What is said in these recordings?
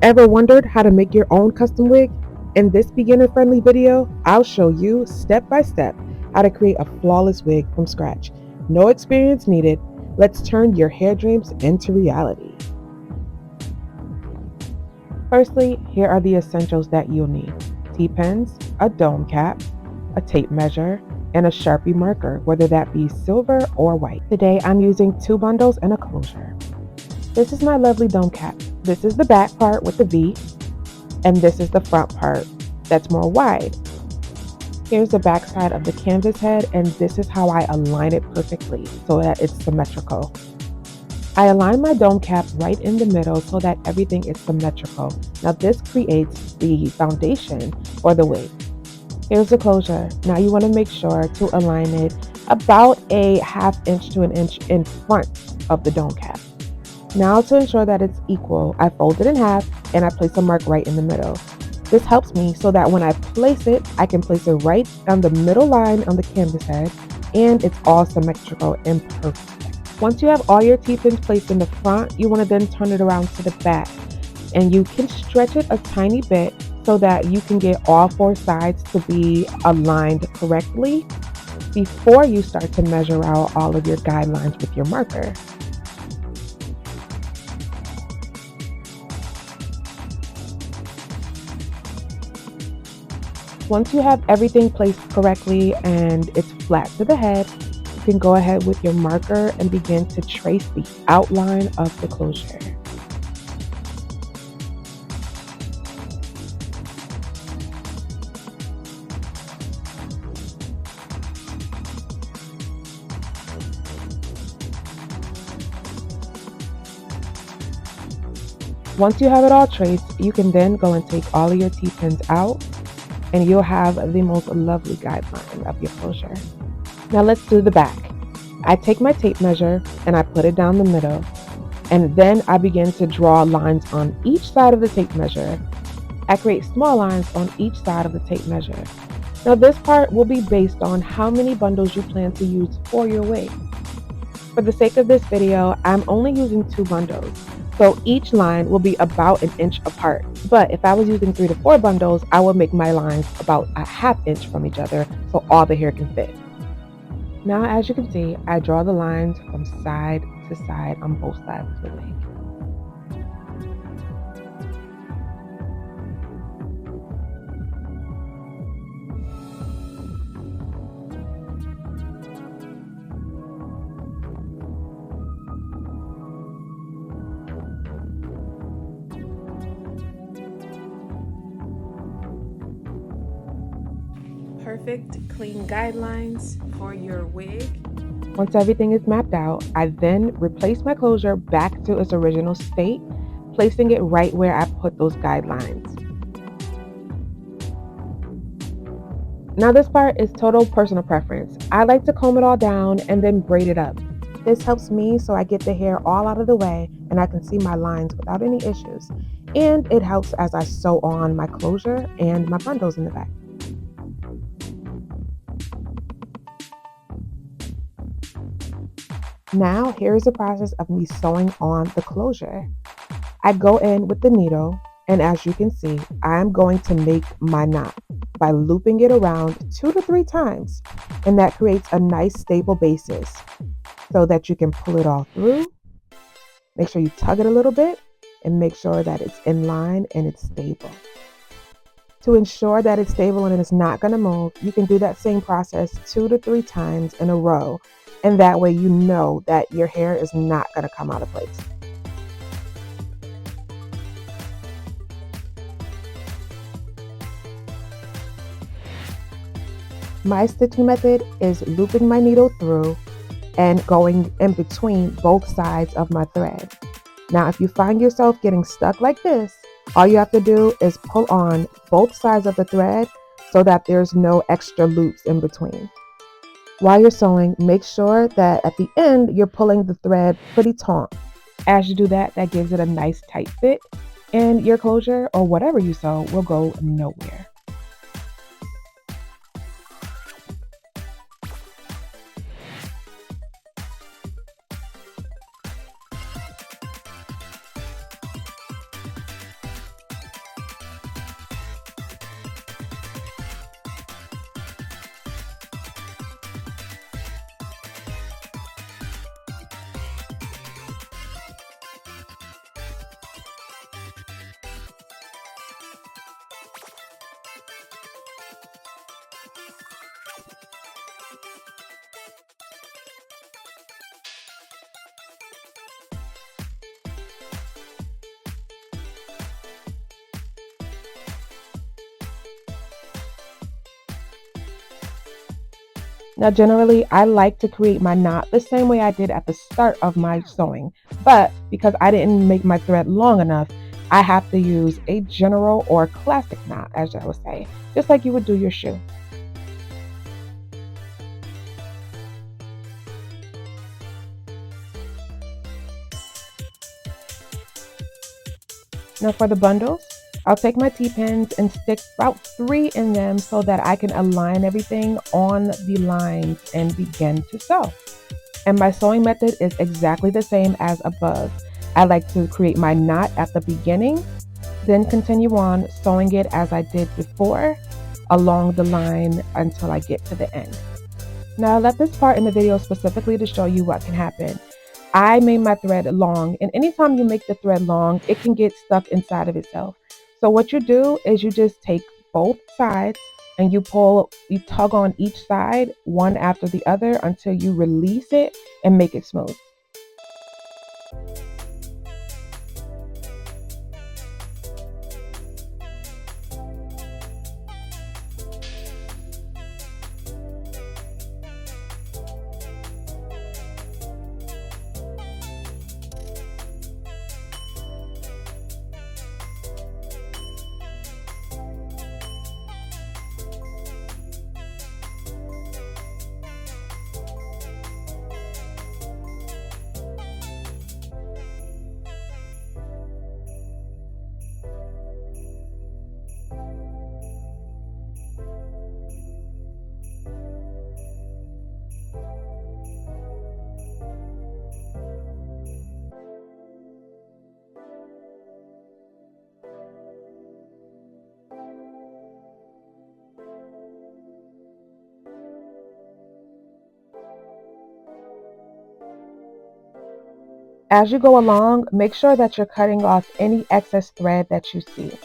Ever wondered how to make your own custom wig? In this beginner-friendly video, I'll show you step by step how to create a flawless wig from scratch. No experience needed. Let's turn your hair dreams into reality. Firstly, here are the essentials that you'll need: T-pens, a dome cap, a tape measure, and a Sharpie marker, whether that be silver or white. Today, I'm using 2 bundles and a closure. This is my lovely dome cap. This is the back part with the V, and this is the front part that's more wide. Here's the back side of the canvas head, and this is how I align it perfectly so that it's symmetrical. I align my dome cap right in the middle so that everything is symmetrical. Now this creates the foundation for the wig. Here's the closure. Now you want to make sure to align it about a 1/2 inch to an inch in front of the dome cap. Now to ensure that it's equal, I fold it in half and I place a mark right in the middle. This helps me so that when I place it, I can place it right on the middle line on the canvas head, and it's all symmetrical and perfect. Once you have all your T-pins placed in the front, you want to then turn it around to the back, and you can stretch it a tiny bit so that you can get all 4 sides to be aligned correctly before you start to measure out all of your guidelines with your marker. Once you have everything placed correctly and it's flat to the head, you can go ahead with your marker and begin to trace the outline of the closure. Once you have it all traced, you can then go and take all of your T-pins out, and you'll have the most lovely guideline of your closure. Now let's do the back. I take my tape measure and I put it down the middle, and then I begin to draw lines on each side of the tape measure. I create small lines on each side of the tape measure. Now this part will be based on how many bundles you plan to use for your wig. For the sake of this video, I'm only using 2 bundles, so each line will be about 1 inch apart. But if I was using 3 to 4 bundles, I would make my lines about a 1/2 inch from each other so all the hair can fit. Now, as you can see, I draw the lines from side to side on both sides of the wig. Perfect, clean guidelines for your wig. Once everything is mapped out, I then replace my closure back to its original state, placing it right where I put those guidelines. Now this part is total personal preference. I like to comb it all down and then braid it up. This helps me so I get the hair all out of the way and I can see my lines without any issues. And it helps as I sew on my closure and my bundles in the back. Now, here's the process of me sewing on the closure. I go in with the needle, and as you can see, I'm going to make my knot by looping it around 2 to 3 times, and that creates a nice stable basis so that you can pull it all through. Make sure you tug it a little bit and make sure that it's in line and it's stable. To ensure that it's stable and it's not going to move, you can do that same process 2 to 3 times in a row. And that way you know that your hair is not going to come out of place. My stitching method is looping my needle through and going in between both sides of my thread. Now, if you find yourself getting stuck like this, all you have to do is pull on both sides of the thread so that there's no extra loops in between. While you're sewing, make sure that at the end, you're pulling the thread pretty taut. As you do that, that gives it a nice tight fit, and your closure or whatever you sew will go nowhere. Now, generally, I like to create my knot the same way I did at the start of my sewing, but because I didn't make my thread long enough, I have to use a general or classic knot, as I would say, just like you would do your shoe. Now for the bundles, I'll take my T-pins and stick about 3 in them so that I can align everything on the lines and begin to sew. And my sewing method is exactly the same as above. I like to create my knot at the beginning, then continue on sewing it as I did before along the line until I get to the end. Now I left this part in the video specifically to show you what can happen. I made my thread long, and anytime you make the thread long, it can get stuck inside of itself. So what you do is you just take both sides and you tug on each side one after the other until you release it and make it smooth. As you go along, make sure that you're cutting off any excess thread that you see.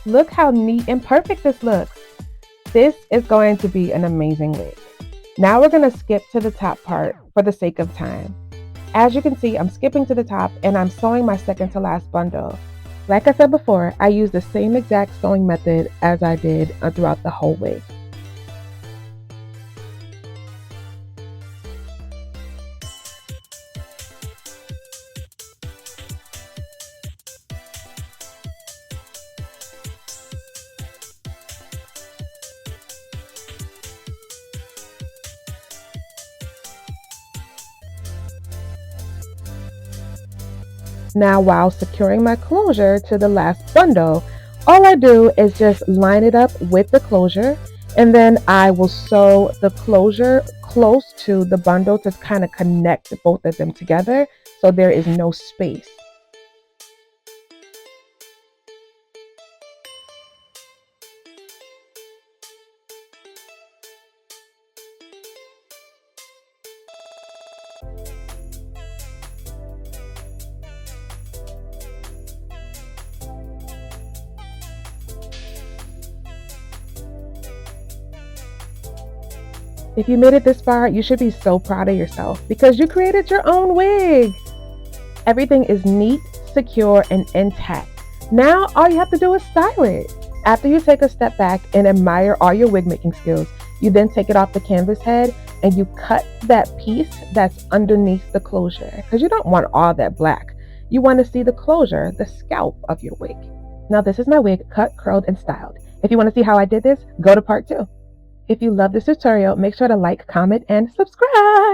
Look how neat and perfect this looks. This is going to be an amazing wig. Now we're going to skip to the top part for the sake of time. As you can see, I'm skipping to the top and I'm sewing my second to last bundle. Like I said before, I use the same exact sewing method as I did throughout the whole wig. Now, while securing my closure to the last bundle, all I do is just line it up with the closure, and then I will sew the closure close to the bundle to kind of connect both of them together so there is no space. If you made it this far, you should be so proud of yourself because you created your own wig. Everything is neat, secure, and intact. Now, all you have to do is style it. After you take a step back and admire all your wig making skills, you then take it off the canvas head and you cut that piece that's underneath the closure because you don't want all that black. You want to see the closure, the scalp of your wig. Now, this is my wig cut, curled, and styled. If you want to see how I did this, go to part 2. If you love this tutorial, make sure to like, comment, and subscribe.